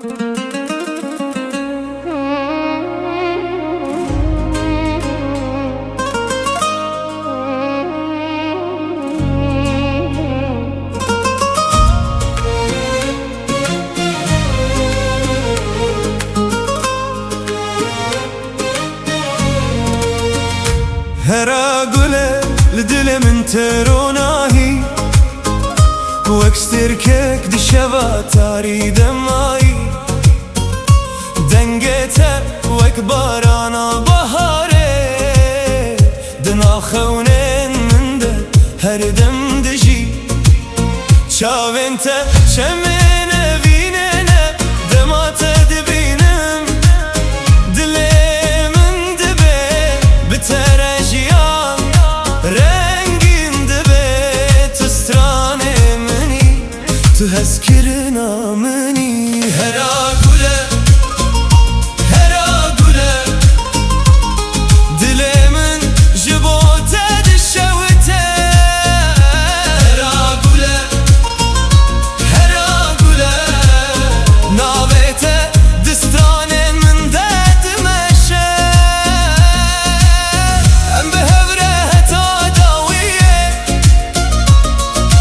هرا قولي لدلي من تروناهي واكستر كيك دي شبا تاري دماي دنگته واكبارانا بهاري دنا خونين من ده هر دم دجي چاوينته چمينه بينينه دماته دبينم دلي من دبي بترجيان رنگين دبي تستراني مني تهزكرنا مني هرا قولي هرا قولي دلي من جبوته دشوته هرا قولي هرا قولي نابته دستراني من داد مشه ام بهوره هتا داويه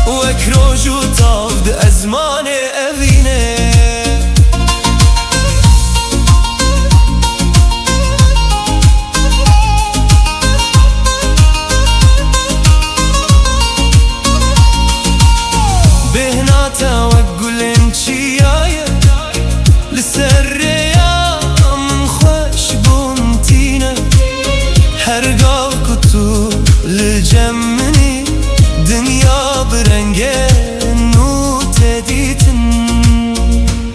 وكروجو طافد ازماني اوينه بهناتا وقولن چيايا لسريا من خوش بونتينا هرقاو كتو لجمني دنيا برنگه نو تديتن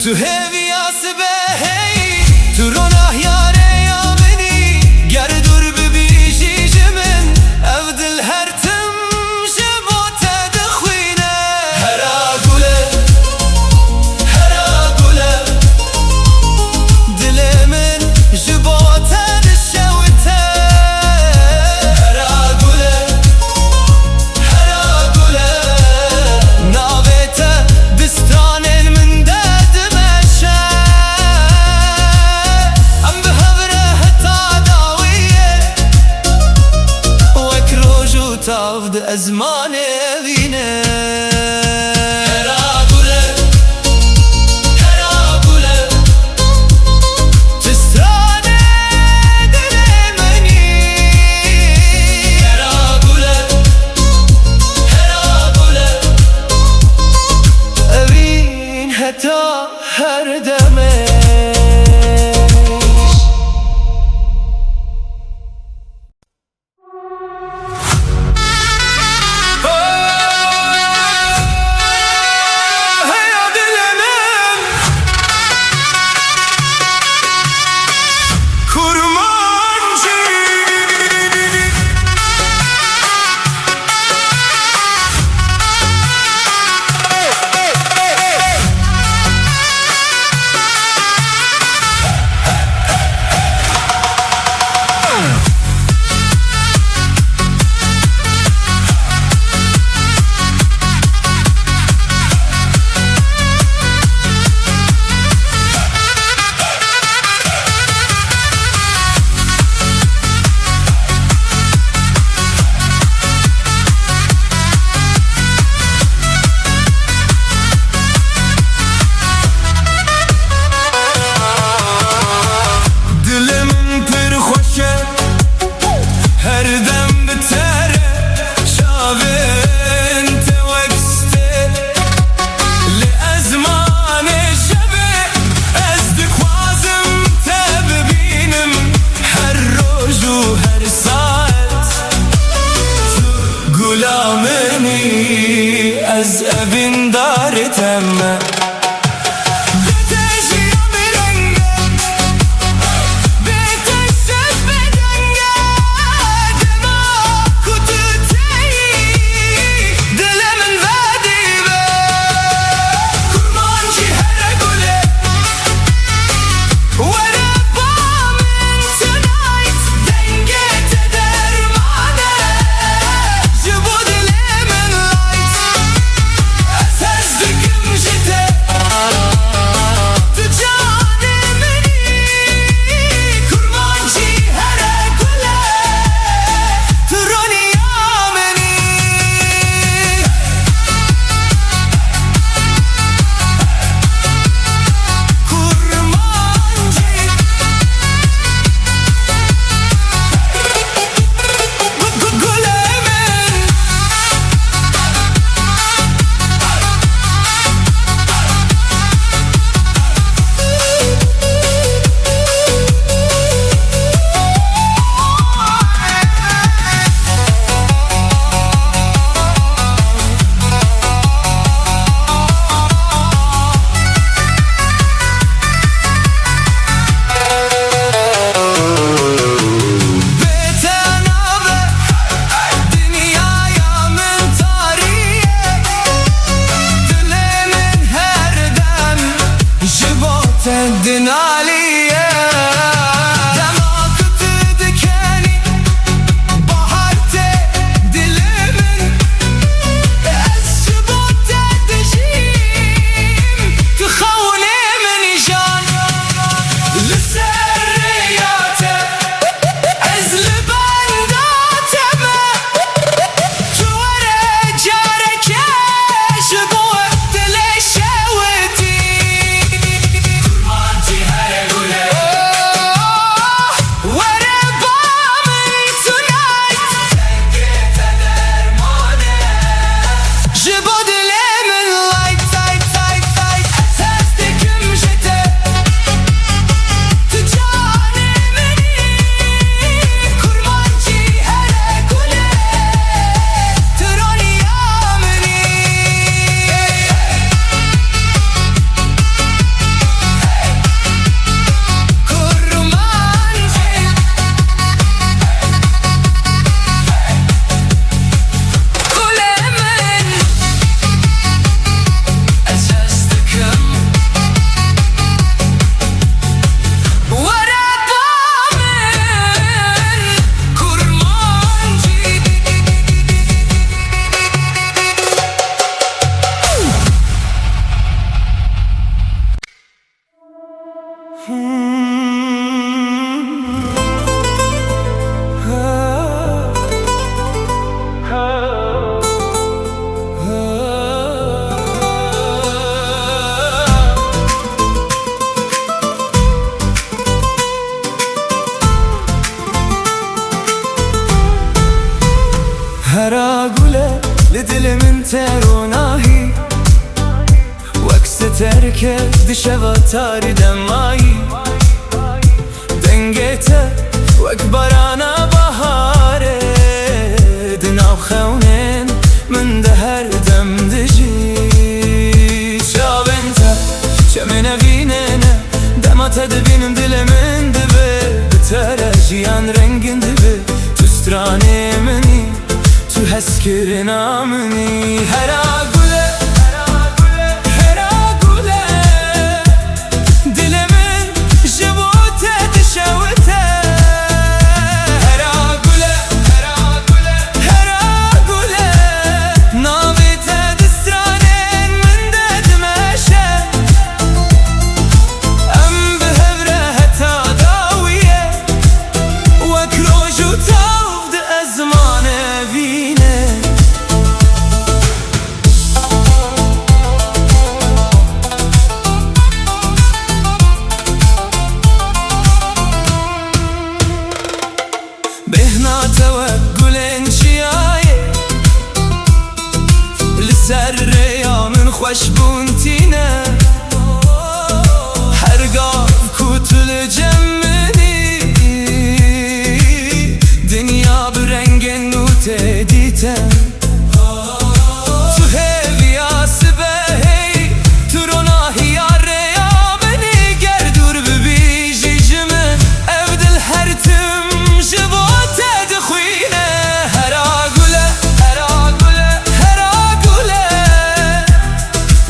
تو هيفي آسبه هي تو روناه ياره يا مني گردور ببيجي جمن افدل هرتم جبوت دخوينه هرا قولي هرا قولي دلي من جبوت دشوته هرا قولي هرا قولي نابته دسترانين من داد مشه ام بهوره هتا داويه وكروجو تافد ازماني وينه هرا قولي هرا قولي تستراني دلي مني هرا قولي هرا قولي اوين هتا هر دمش هيا دلنم كرمانجي که دشوا تاری دمایی دنگته وک بارانا بهاره دناو خونین من ده هر دم دجی شابنته چه من ویننه دمات دبینم دل من دبه بتره جیان رنگین دبه تو سترانه منی تو هسکر نامنی هرا گله هرا گله دل من جبوته دشوته هرا گله هرا گله نابته دسترانین من ددمشه ام بهبره هتا داویه وکروجو تاو ده ازمانه وینه بهنا توگلن چیایه لسر ریا من خوش بونتینه هرگاه کتل جمنی دنیا برنگ نوته دیتم تو هویا سبهی تو روناهی ریا بنی گردور ببیجی جمن افدل هر تم جبوت دخوینه هرا گله هرا گله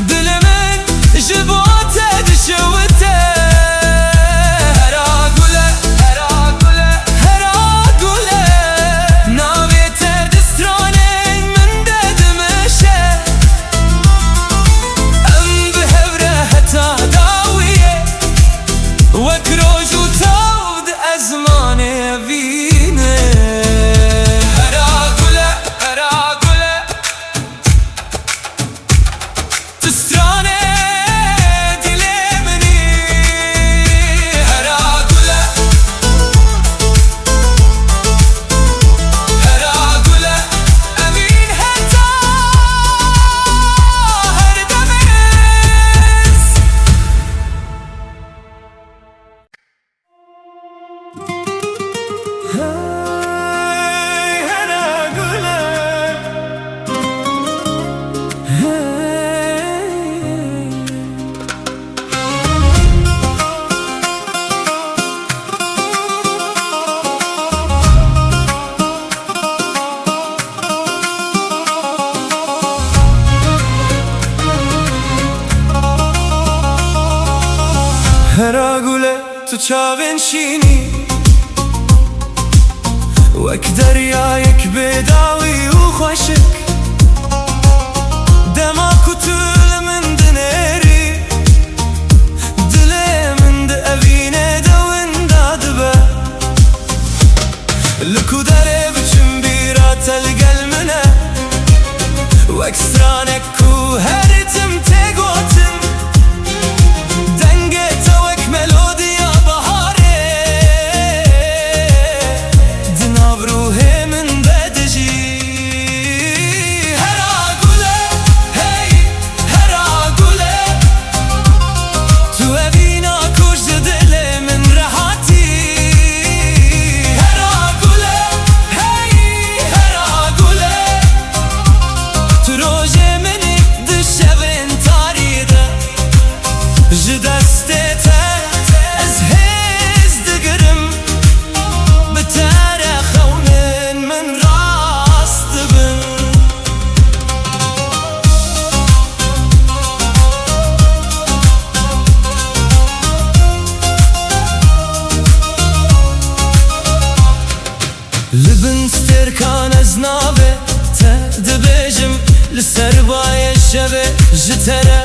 دل من جبوت دشوته هرا گله ناویت دسترانین من ددمشه ام بهبره هتا داویه وکروجو تاود ازمانه وینه هرا گله دسترانه دل منی هرا گله امین هتا هر دمز هرا گله هرا گله تو چاوین شینی وک دریایک بداوی و خوشک دما کتل من دنری دل من ده اوینه دوین دادبه لکو داره بچم بیرا تلگل منه وک سرانک کو هرتم تگوتم دنگه توک ملودیا بهاره دناو روح من بدجی هرا گله هرا گله تو اوینا کش دل من رهاتی هرا گله هرا گله تو روژ منی دشوین تاریده جدستت از هز دگرم بتاره خونن من راست بن لبن سترکان از ناوه ته دبیجم لسر بای شبه جتره